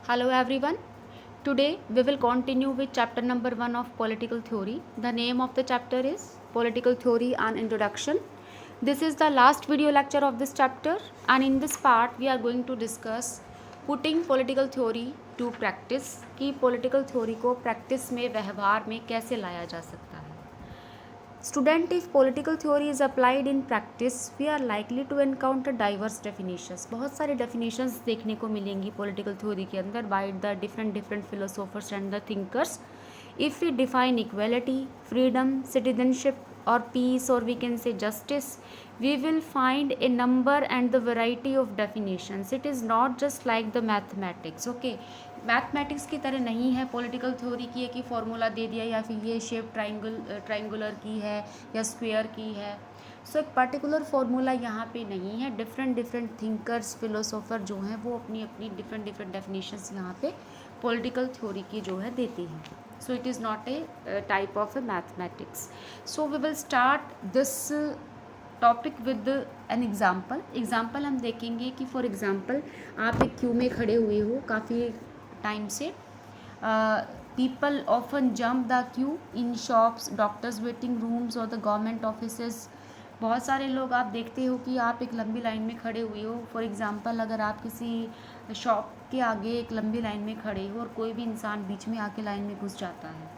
Hello everyone. Today we will continue with chapter number 1 of political theory. The name of the chapter is Political Theory and Introduction. This is the last video lecture of this chapter, and in this part we are going to discuss putting political theory to practice कि political theory को practice में व्यवहार में कैसे लाया जा सकता है. Student, if political theory is applied in practice, we are likely to encounter diverse definitions. बहुत सारे definitions देखने को मिलेंगी political theory के अंदर by the different philosophers and the thinkers. If we define equality, freedom, citizenship or peace, or we can say justice, we will find a number and the variety of definitions. It is not just like the mathematics. Okay, mathematics की तरह नहीं है political theory की है कि formula दे दिया या फिर ये शेप ट्राइंगुलर की है या स्क्वायर की है. सो एक पर्टिकुलर फार्मूला यहाँ पे नहीं है. डिफरेंट थिंकर्स फिलोसोफर जो हैं वो अपनी अपनी डिफरेंट डेफिनेशंस यहाँ पे पॉलिटिकल थ्योरी की जो है देती हैं. So it is not a type of a mathematics. So we will start this topic with an example हम देखेंगे कि फॉर एग्ज़ाम्पल आप एक क्यू में खड़े हुए हो काफ़ी टाइम से. People often jump the Q in shops, doctors waiting rooms और द गवर्नमेंट ऑफिसेज. बहुत सारे लोग आप देखते हो कि आप एक लंबी लाइन में खड़े हुए हो. फॉर एग्ज़ाम्पल अगर आप किसी शॉप के आगे एक लंबी लाइन में खड़े हो और कोई भी इंसान बीच में आके लाइन में घुस जाता है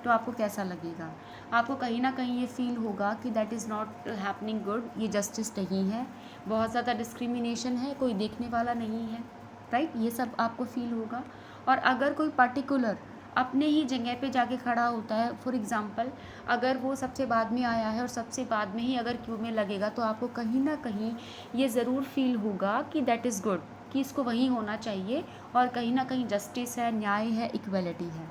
तो आपको कैसा लगेगा? आपको कहीं ना कहीं ये फील होगा कि that is not happening good, ये जस्टिस नहीं है, बहुत ज़्यादा डिस्क्रिमिनेशन है, कोई देखने वाला नहीं है, राइट. ये सब आपको फील होगा. और अगर कोई पर्टिकुलर अपने ही जगह पे जाके खड़ा होता है, फॉर एग्ज़ाम्पल अगर वो सबसे बाद में आया है और सबसे बाद में ही अगर क्यू में लगेगा तो आपको कहीं ना कहीं ये ज़रूर फील होगा कि दैट इज़ गुड, कि इसको वहीं होना चाहिए और कहीं ना कहीं जस्टिस है, न्याय है, इक्वलिटी है.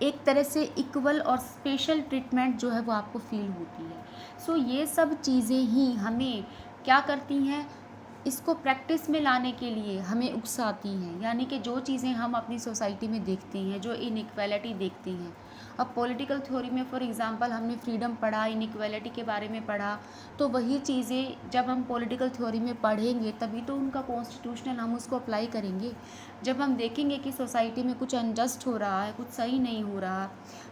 एक तरह से इक्वल और स्पेशल ट्रीटमेंट जो है वो आपको फील होती है. सो ये सब चीज़ें ही हमें क्या करती हैं, इसको प्रैक्टिस में लाने के लिए हमें उकसाती हैं. यानी कि जो चीज़ें हम अपनी सोसाइटी में देखते हैं, जो इनइक्वालिटी देखते हैं. अब पॉलिटिकल थ्योरी में फॉर एग्ज़ाम्पल हमने फ्रीडम पढ़ा, इनइक्वालिटी के बारे में पढ़ा, तो वही चीज़ें जब हम पॉलिटिकल थ्योरी में पढ़ेंगे तभी तो उनका कॉन्स्टिट्यूशनल हम उसको अप्लाई करेंगे. जब हम देखेंगे कि सोसाइटी में कुछ अनजस्ट हो रहा है, कुछ सही नहीं हो रहा.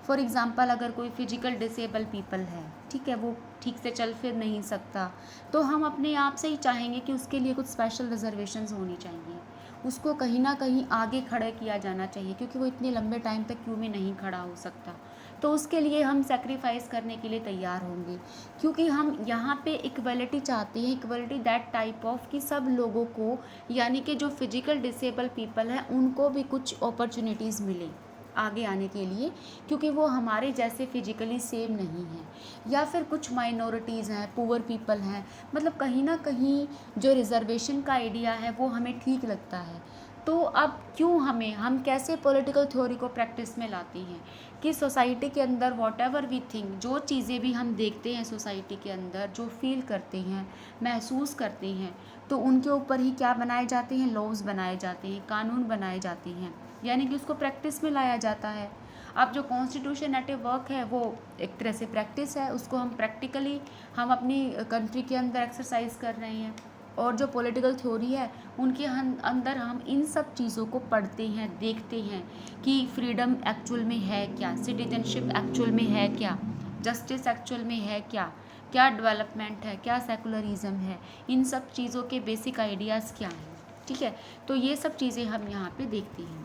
फॉर एग्ज़ाम्पल अगर कोई फिजिकल डिसेबल पीपल है, ठीक है, वो ठीक से चल फिर नहीं सकता, तो हम अपने आप से ही चाहेंगे कि उसके लिए कुछ स्पेशल रिजर्वेशंस होनी चाहिए, उसको कहीं ना कहीं आगे खड़ा किया जाना चाहिए क्योंकि वो इतने लंबे टाइम तक क्यू में नहीं खड़ा हो सकता. तो उसके लिए हम सेक्रीफाइस करने के लिए तैयार होंगे क्योंकि हम यहाँ पे इक्वलिटी चाहते हैं. इक्वलिटी दैट टाइप ऑफ कि सब लोगों को, यानी कि जो फिजिकल डिसेबल पीपल हैं उनको भी कुछ अपॉर्चुनिटीज़ मिले आगे आने के लिए क्योंकि वो हमारे जैसे फिजिकली सेम नहीं हैं. या फिर कुछ माइनॉरिटीज़ हैं, पुअर पीपल हैं, मतलब कहीं ना कहीं जो रिजर्वेशन का आइडिया है वो हमें ठीक लगता है. तो अब क्यों हम कैसे पॉलिटिकल थ्योरी को प्रैक्टिस में लाते हैं कि सोसाइटी के अंदर वॉट एवर वी थिंक, जो चीज़ें भी हम देखते हैं सोसाइटी के अंदर, जो फील करते हैं, महसूस करते हैं, तो उनके ऊपर ही क्या बनाए जाते हैं, लॉज बनाए जाते हैं, कानून बनाए जाते हैं, यानी कि उसको प्रैक्टिस में लाया जाता है. अब जो कॉन्स्टिट्यूशन एट ए वर्क है वो एक तरह से प्रैक्टिस है, उसको हम प्रैक्टिकली हम अपनी कंट्री के अंदर एक्सरसाइज कर रहे हैं. और जो पॉलिटिकल थ्योरी है उनके अंदर हम इन सब चीज़ों को पढ़ते हैं, देखते हैं कि फ्रीडम एक्चुअल में है क्या, सिटीजनशिप एक्चुअल में है क्या, जस्टिस एक्चुअल में है क्या, क्या डेवलपमेंट है, क्या सेकुलरिज्म है, इन सब चीज़ों के बेसिक आइडियाज़ क्या हैं. ठीक है, तो ये सब चीज़ें हम यहाँ पे देखते हैं.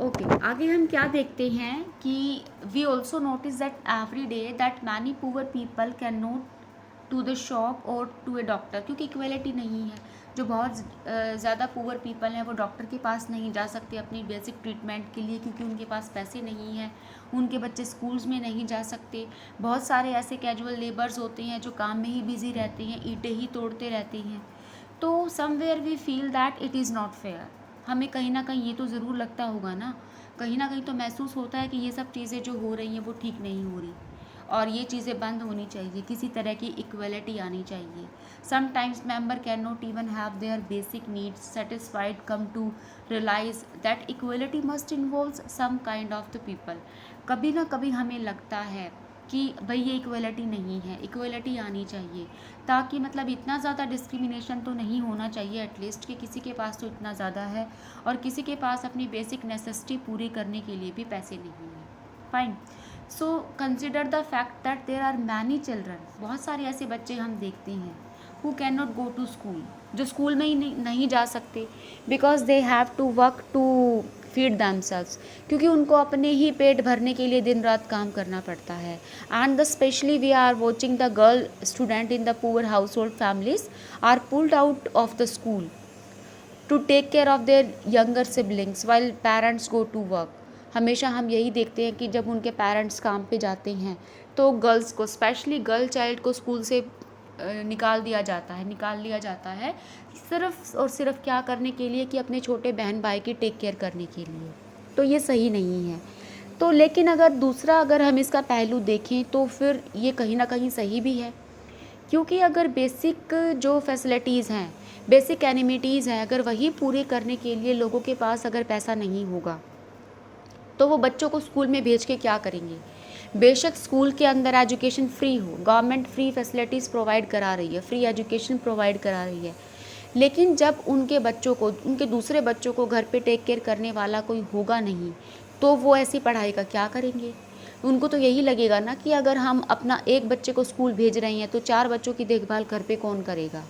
ओके, आगे हम क्या देखते हैं कि we also notice that every day that many poor people can not to the shop और टू ए डॉक्टर, क्योंकि इक्वलिटी नहीं है. जो बहुत ज़्यादा पुअर पीपल हैं वो डॉक्टर के पास नहीं जा सकते अपनी बेसिक ट्रीटमेंट के लिए क्योंकि उनके पास पैसे नहीं हैं, उनके बच्चे स्कूल्स में नहीं जा सकते. बहुत सारे ऐसे कैजुअल लेबर्स होते हैं जो काम में ही बिजी रहते हैं, ईंटें ही तोड़ते रहते हैं. तो somewhere we feel that it is not fair. हमें कहीं ना कहीं ये तो ज़रूर लगता होगा ना, कहीं ना कहीं तो महसूस होता है कि ये सब चीज़ें जो हो रही हैं वो ठीक नहीं हो रही और ये चीज़ें बंद होनी चाहिए, किसी तरह की इक्वलिटी आनी चाहिए. Sometimes member can not even have their basic needs satisfied, come to realize that equality must involve some kind of the people. कभी ना कभी हमें लगता है कि भाई ये इक्वलिटी नहीं है, इक्वलिटी आनी चाहिए, ताकि मतलब इतना ज़्यादा डिस्क्रिमिनेशन तो नहीं होना चाहिए एटलीस्ट कि किसी के पास तो इतना ज़्यादा है और किसी के पास अपनी बेसिक नेसेसिटी पूरी करने के लिए भी पैसे नहीं हैं। Fine. So consider the fact that there are many children, बहुत सारे ऐसे बच्चे हम देखते हैं who can not go to school, जो स्कूल में ही नहीं जा सकते because they have to work to feed themselves, क्योंकि उनको अपने ही पेट भरने के लिए दिन रात काम करना पड़ता है। And the specially we are watching the girl student in the poor household families are pulled out of the school to take care of their younger siblings while parents go to work. हमेशा हम यही देखते हैं कि जब उनके parents काम पे जाते हैं तो गर्ल्स को, स्पेशली गर्ल चाइल्ड को स्कूल से निकाल लिया जाता है सिर्फ और सिर्फ क्या करने के लिए कि अपने छोटे बहन भाई की टेक केयर करने के लिए। तो ये सही नहीं है। तो लेकिन अगर हम इसका पहलू देखें तो फिर ये कहीं ना कहीं सही भी है, क्योंकि अगर बेसिक जो फैसिलिटीज़ हैं, बेसिक एनिमिटीज़ हैं, अगर वही पूरे करने के लिए लोगों के पास अगर पैसा नहीं होगा तो वो बच्चों को स्कूल में भेज के क्या करेंगे। बेशक स्कूल के अंदर एजुकेशन फ्री हो, गवर्नमेंट फ्री फैसिलिटीज़ प्रोवाइड करा रही है, फ्री एजुकेशन प्रोवाइड करा रही है, लेकिन जब उनके बच्चों को, उनके दूसरे बच्चों को घर पे टेक केयर करने वाला कोई होगा नहीं तो वो ऐसी पढ़ाई का क्या करेंगे। उनको तो यही लगेगा ना कि अगर हम अपना एक बच्चे को स्कूल भेज रहे हैं तो 4 बच्चों की देखभाल घर पे कौन करेगा।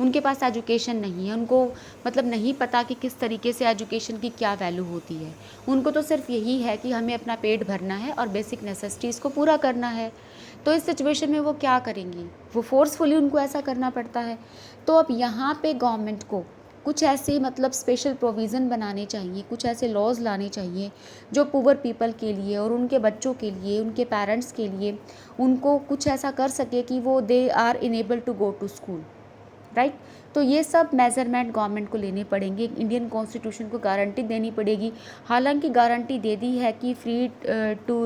उनके पास एजुकेशन नहीं है, उनको मतलब नहीं पता कि किस तरीके से एजुकेशन की क्या वैल्यू होती है। उनको तो सिर्फ यही है कि हमें अपना पेट भरना है और बेसिक नेसेसिटीज़ को पूरा करना है। तो इस सिचुएशन में वो क्या करेंगी, वो फोर्सफुली उनको ऐसा करना पड़ता है। तो अब यहाँ पे गवर्नमेंट को कुछ ऐसे मतलब स्पेशल प्रोविज़न बनाने चाहिए, कुछ ऐसे लॉज लाने चाहिए जो पुअर पीपल के लिए और उनके बच्चों के लिए, उनके पेरेंट्स के लिए, उनको कुछ ऐसा कर सके कि वो they are enable to go to school, right. तो ये सब मेजरमेंट गवर्नमेंट को लेने पड़ेंगे, इंडियन कॉन्स्टिट्यूशन को गारंटी देनी पड़ेगी। हालांकि गारंटी दे दी है कि free to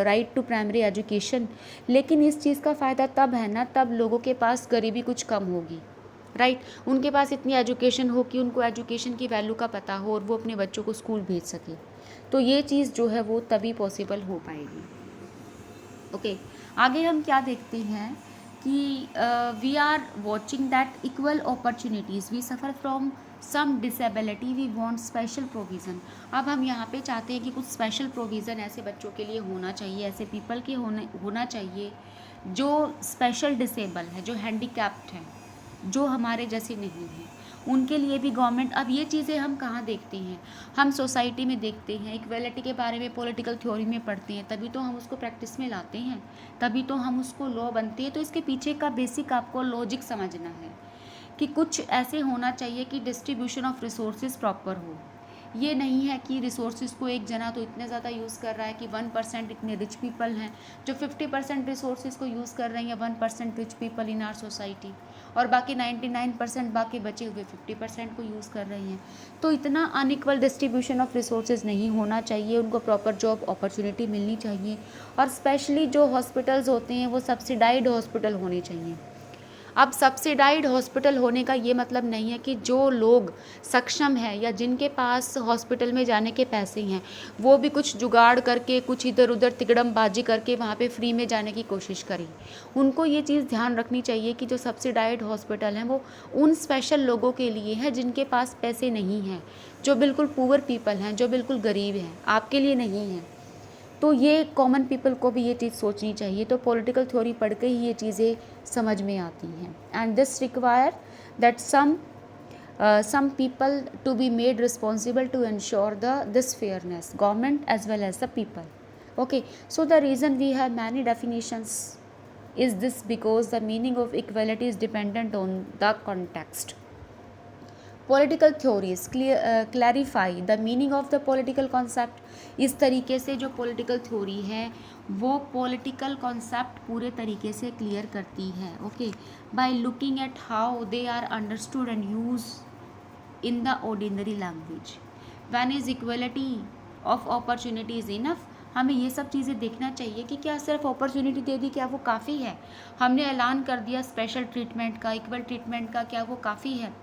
right to primary education, लेकिन इस चीज़ का फ़ायदा तब है ना, तब लोगों के पास गरीबी कुछ कम होगी, राइट। उनके पास इतनी एजुकेशन हो कि उनको एजुकेशन की वैल्यू का पता हो और वो अपने बच्चों को स्कूल भेज सके। तो ये चीज़ जो है वो तभी पॉसिबल हो पाएगी। ओके, आगे हम क्या देखते हैं कि we are watching that equal opportunities we suffer from some disability we want special provision. अब हम यहाँ पे चाहते हैं कि कुछ स्पेशल प्रोविज़न ऐसे बच्चों के लिए होना चाहिए, ऐसे पीपल के होना चाहिए जो स्पेशल डिसेबल है, जो हैंडीकैप्ड हैं, जो हमारे जैसे नहीं हैं, उनके लिए भी गवर्नमेंट। अब ये चीज़ें हम कहाँ देखते हैं, हम सोसाइटी में देखते हैं, इक्वलिटी के बारे में पॉलिटिकल थ्योरी में पढ़ते हैं, तभी तो हम उसको प्रैक्टिस में लाते हैं, तभी तो हम उसको लॉ बनते हैं। तो इसके पीछे का बेसिक आपको लॉजिक समझना है कि कुछ ऐसे होना चाहिए कि डिस्ट्रीब्यूशन ऑफ रिसोर्सेज प्रॉपर हो। ये नहीं है कि रिसोर्सेज को एक जना तो इतने ज़्यादा यूज़ कर रहा है कि 1% इतने रिच पीपल हैं जो 50% रिसोर्सेज को यूज़ कर रहे हैं, या 1% rich people in our society, और बाकी 99% बाकी बचे हुए 50% को यूज़ कर रहे हैं। तो इतना अनइक्वल डिस्ट्रीब्यूशन ऑफ रिसोर्सेज नहीं होना चाहिए। उनको प्रॉपर जॉब अपॉर्चुनिटी मिलनी चाहिए, और स्पेशली जो हॉस्पिटल्स होते हैं वो सब्सिडाइड हॉस्पिटल होने चाहिए। अब सब्सिडाइड हॉस्पिटल होने का ये मतलब नहीं है कि जो लोग सक्षम हैं या जिनके पास हॉस्पिटल में जाने के पैसे हैं वो भी कुछ जुगाड़ करके, कुछ इधर उधर तिकड़मबाजी करके वहाँ पे फ्री में जाने की कोशिश करें। उनको ये चीज़ ध्यान रखनी चाहिए कि जो सब्सिडाइड हॉस्पिटल हैं वो उन स्पेशल लोगों के लिए है जिनके पास पैसे नहीं हैं, जो बिल्कुल पुअर पीपल हैं, जो बिल्कुल गरीब हैं, आपके लिए नहीं हैं। तो ये कॉमन पीपल को भी ये चीज़ सोचनी चाहिए। तो पॉलिटिकल थ्योरी पढ़ के ही ये चीज़ें समझ में आती हैं। And this require that some people to be made responsible to ensure this fairness, government as well as the people. Okay, so the reason we have many definitions is this because the meaning of equality is dependent on the context. Political theories clarify the meaning of the political concept. इस तरीके से जो political theory है वो political concept पूरे तरीके से clear करती है। Okay, by looking at how they are understood and use in the ordinary language. When is equality of opportunities enough. हमें ये सब चीज़ें देखना चाहिए कि क्या सिर्फ अपॉर्चुनिटी दे दी, क्या वो काफ़ी है। हमने ऐलान कर दिया स्पेशल ट्रीटमेंट का, इक्वल ट्रीटमेंट का, क्या वो काफ़ी है।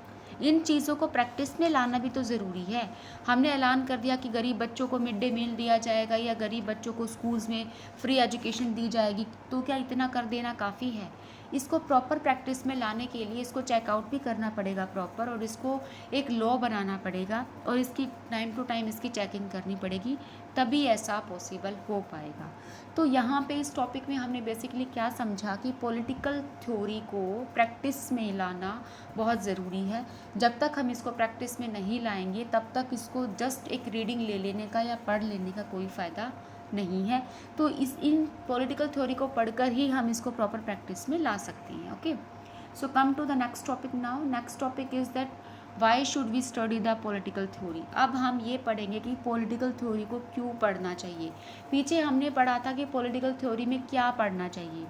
इन चीज़ों को प्रैक्टिस में लाना भी तो ज़रूरी है। हमने ऐलान कर दिया कि गरीब बच्चों को मिड डे मील दिया जाएगा या गरीब बच्चों को स्कूल्स में फ्री एजुकेशन दी जाएगी, तो क्या इतना कर देना काफ़ी है? इसको प्रॉपर प्रैक्टिस में लाने के लिए इसको चेकआउट भी करना पड़ेगा प्रॉपर, और इसको एक लॉ बनाना पड़ेगा, और इसकी टाइम टू टाइम इसकी चेकिंग करनी पड़ेगी, तभी ऐसा पॉसिबल हो पाएगा। तो यहाँ पे इस टॉपिक में हमने बेसिकली क्या समझा कि पॉलिटिकल थ्योरी को प्रैक्टिस में लाना बहुत ज़रूरी है। जब तक हम इसको प्रैक्टिस में नहीं लाएंगे तब तक इसको जस्ट एक रीडिंग ले लेने का या पढ़ लेने का कोई फ़ायदा नहीं है। तो इन पॉलिटिकल थ्योरी को पढ़कर ही हम इसको प्रॉपर प्रैक्टिस में ला सकते हैं। Okay, so come to the next topic now. Next topic is that why should we study the political theory. अब हम ये पढ़ेंगे कि पॉलिटिकल थ्योरी को क्यों पढ़ना चाहिए। पीछे हमने पढ़ा था कि पॉलिटिकल थ्योरी में क्या पढ़ना चाहिए।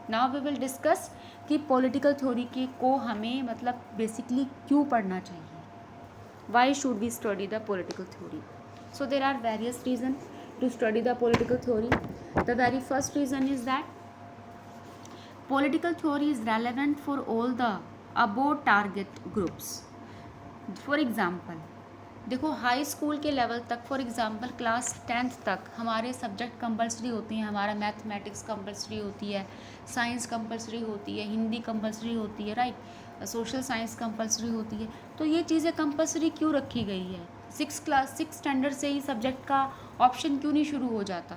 नाउ वी विल डिस्कस कि पॉलिटिकल थ्योरी के को हमें मतलब बेसिकली क्यों पढ़ना चाहिए। Why should we study the political theory? So there are various reason to study the political theory. The very first reason is that political theory is relevant for all the above target groups. For example, देखो high school के level तक, for example class 10th तक हमारे subject compulsory होती हैं। हमारा mathematics compulsory होती है, साइंस कंपलसरी होती है, हिंदी कंपलसरी होती है, राइट, सोशल साइंस कंपलसरी होती है। तो ये चीज़ें कंपलसरी क्यों रखी गई है? 6 स्टैंडर्ड से ही सब्जेक्ट का ऑप्शन क्यों नहीं शुरू हो जाता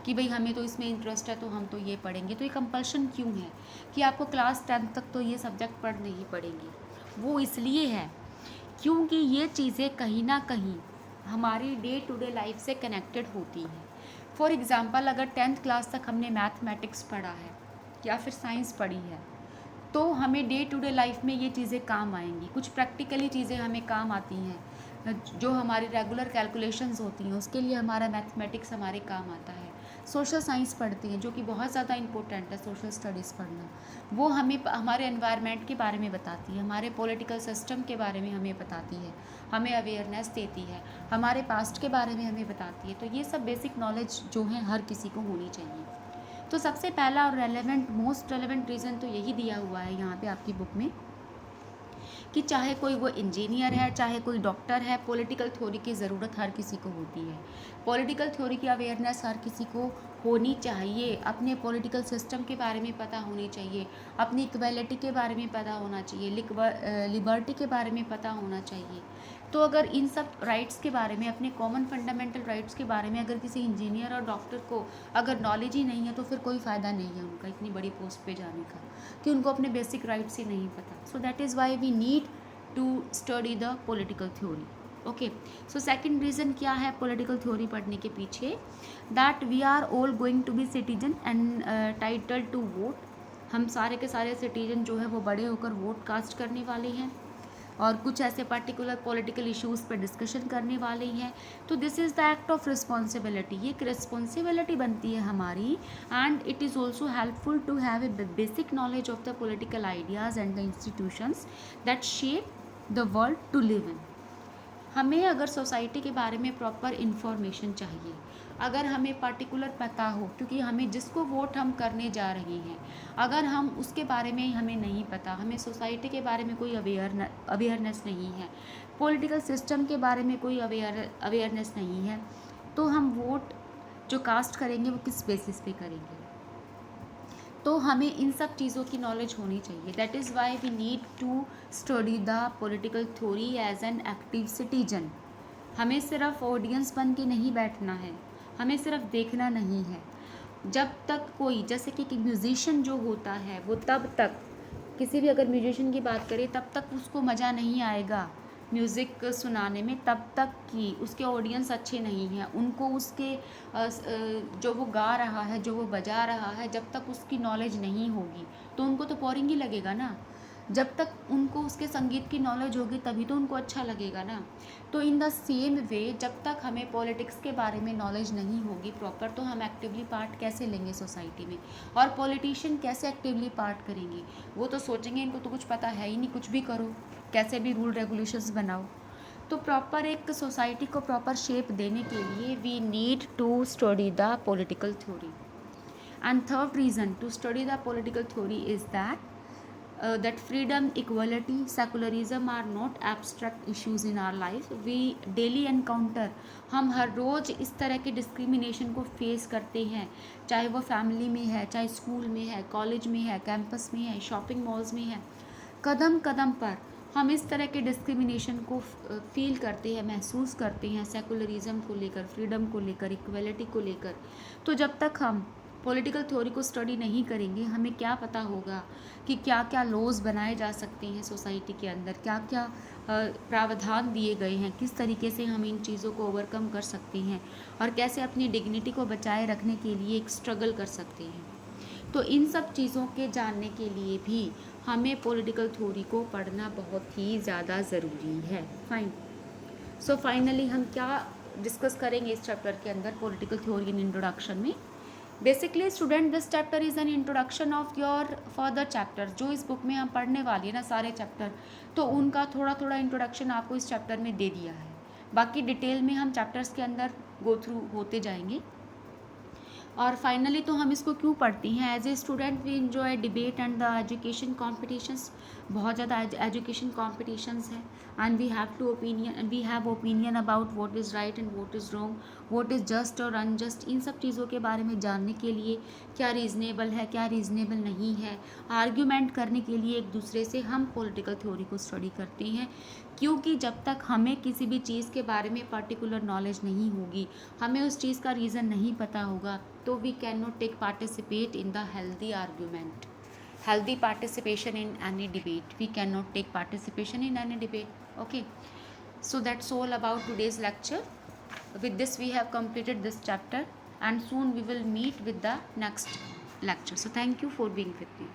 कि भाई हमें तो इसमें इंटरेस्ट है तो हम तो ये पढ़ेंगे? तो ये कंपल्शन क्यों है कि आपको क्लास 10th तक तो ये सब्जेक्ट पढ़ने ही पड़ेंगे? वो इसलिए है क्योंकि ये चीज़ें कहीं ना कहीं हमारी डे टू डे लाइफ से कनेक्टेड होती हैं। फॉर एग्ज़ाम्पल, अगर 10th क्लास तक हमने मैथमेटिक्स पढ़ा है या फिर साइंस पढ़ी है तो हमें डे टू डे लाइफ में ये चीज़ें काम आएंगी। कुछ प्रैक्टिकली चीज़ें हमें काम आती हैं, जो हमारी रेगुलर कैलकुलेशंस होती हैं उसके लिए हमारा मैथमेटिक्स हमारे काम आता है। सोशल साइंस पढ़ते हैं जो कि बहुत ज़्यादा इंपॉर्टेंट है, सोशल स्टडीज़ पढ़ना। वो हमें हमारे एनवायरनमेंट के बारे में बताती है, हमारे पॉलिटिकल सिस्टम के बारे में हमें बताती है, हमें अवेयरनेस देती है, हमारे पास्ट के बारे में हमें बताती है। तो ये सब बेसिक नॉलेज जो है हर किसी को होनी चाहिए। तो सबसे पहला और रेलेवेंट, मोस्ट रेलेवेंट रीज़न तो यही दिया हुआ है यहाँ पे आपकी बुक में कि चाहे कोई वो इंजीनियर है, चाहे कोई डॉक्टर है, पॉलिटिकल थ्योरी की ज़रूरत हर किसी को होती है। पॉलिटिकल थ्योरी की अवेयरनेस हर किसी को होनी चाहिए। अपने पॉलिटिकल सिस्टम के बारे में पता होनी चाहिए, अपनी इक्वालिटी के बारे में पता होना चाहिए, लिबर्टी के बारे में पता होना चाहिए। तो अगर इन सब राइट्स के बारे में, अपने कॉमन फंडामेंटल राइट्स के बारे में अगर किसी इंजीनियर और डॉक्टर को अगर नॉलेज ही नहीं है तो फिर कोई फ़ायदा नहीं है उनका इतनी बड़ी पोस्ट पे जाने का, कि उनको अपने बेसिक राइट्स ही नहीं पता। So that is why we need to study the political theory. Okay, so second reason क्या है पॉलिटिकल थ्योरी पढ़ने के पीछे? That we are all going to be citizen and title to vote. हम सारे के सारे सिटीजन जो है वो बड़े होकर वोट कास्ट करने वाले हैं और कुछ ऐसे पर्टिकुलर पॉलिटिकल इश्यूज़ पर डिस्कशन करने वाले हैं। तो this is the act of responsibility. ये एक रिस्पॉन्सिबिलिटी बनती है हमारी, and it is also helpful to have a basic knowledge of the political ideas and the institutions that shape the world to live in. हमें अगर society के बारे में प्रॉपर इन्फॉर्मेशन चाहिए, अगर हमें पर्टिकुलर पता हो, क्योंकि हमें जिसको वोट हम करने जा रहे हैं अगर हम उसके बारे में हमें नहीं पता, हमें सोसाइटी के बारे में कोई अवेयरनेस नहीं है, पॉलिटिकल सिस्टम के बारे में कोई अवेयरनेस नहीं है, तो हम वोट जो कास्ट करेंगे वो किस बेसिस पे करेंगे? तो हमें इन सब चीज़ों की नॉलेज होनी चाहिए। That is why we need to study the political theory as an active citizen. हमें सिर्फ ऑडियंस बन के नहीं बैठना है, हमें सिर्फ देखना नहीं है। जब तक कोई, जैसे कि म्यूज़िशियन जो होता है वो तब तक, किसी भी अगर म्यूजिशियन की बात करें तब तक उसको मज़ा नहीं आएगा म्यूज़िक सुनाने में, तब तक कि उसके ऑडियंस अच्छे नहीं हैं, उनको उसके जो वो गा रहा है, जो वो बजा रहा है, जब तक उसकी नॉलेज नहीं होगी तो उनको तो बोरिंग ही लगेगा ना। जब तक उनको उसके संगीत की नॉलेज होगी तभी तो उनको अच्छा लगेगा ना। तो इन द सेम वे, जब तक हमें पॉलिटिक्स के बारे में नॉलेज नहीं होगी प्रॉपर, तो हम एक्टिवली पार्ट कैसे लेंगे सोसाइटी में? और पॉलिटिशियन कैसे एक्टिवली पार्ट करेंगे? वो तो सोचेंगे इनको तो कुछ पता है ही नहीं, कुछ भी करो, कैसे भी रूल रेगुलेशंस बनाओ। तो प्रॉपर एक सोसाइटी को प्रॉपर शेप देने के लिए we need to study the political theory. And third reason to study the political theory is that that freedom, equality, secularism are not abstract issues in our life. We daily encounter, हम हर रोज़ इस तरह के discrimination को face करते हैं, चाहे वो family में है, चाहे स्कूल में है, कॉलेज में है, कैंपस में है, शॉपिंग मॉल्स में है, कदम कदम पर हम इस तरह के डिस्क्रिमिनेशन को फील करते हैं, महसूस करते हैं, सेकुलरिज्म को लेकर, फ्रीडम को लेकर, इक्वलिटी को लेकर। तो जब तक हम पॉलिटिकल थ्योरी को स्टडी नहीं करेंगे, हमें क्या पता होगा कि क्या क्या लॉज बनाए जा सकते हैं सोसाइटी के अंदर, क्या क्या प्रावधान दिए गए हैं, किस तरीके से हम इन चीज़ों को ओवरकम कर सकते हैं और कैसे अपनी डिग्निटी को बचाए रखने के लिए एक स्ट्रगल कर सकते हैं। तो इन सब चीज़ों के जानने के लिए भी हमें पॉलिटिकल थ्योरी को पढ़ना बहुत ही ज़्यादा ज़रूरी है। फाइन। सो फाइनली हम क्या डिस्कस करेंगे इस चैप्टर के अंदर, पॉलिटिकल थ्योरी इन इंट्रोडक्शन में। Basically student, this chapter is an introduction of your further chapter. जो इस बुक में हम पढ़ने वाली है ना सारे चैप्टर, तो उनका थोड़ा थोड़ा इंट्रोडक्शन आपको इस चैप्टर में दे दिया है। बाकी डिटेल में हम चैप्टर्स के अंदर गो थ्रू होते जाएंगे। और फाइनली तो हम इसको क्यों पढ़ती हैं, as a student we enjoy debate and the education competitions. बहुत ज़्यादा एजुकेशन कॉम्पिटिशन्स हैं and we have opinion about what is right and what is wrong, what is just और अनजस्ट। इन सब चीज़ों के बारे में जानने के लिए क्या रीज़नेबल है, क्या रीज़नेबल नहीं है, आर्ग्यूमेंट करने के लिए एक दूसरे से हम पॉलिटिकल थ्योरी को स्टडी करते हैं। क्योंकि जब तक हमें किसी भी चीज़ के बारे में पर्टिकुलर नॉलेज नहीं होगी, हमें उस चीज़ का रीज़न नहीं पता होगा, तो we can not take participate in the healthy argument, healthy participation in any debate. We cannot take participation in any debate. Okay, so that's all about today's lecture. With this we have completed this chapter and soon we will meet with the next lecture. So thank you for being with me.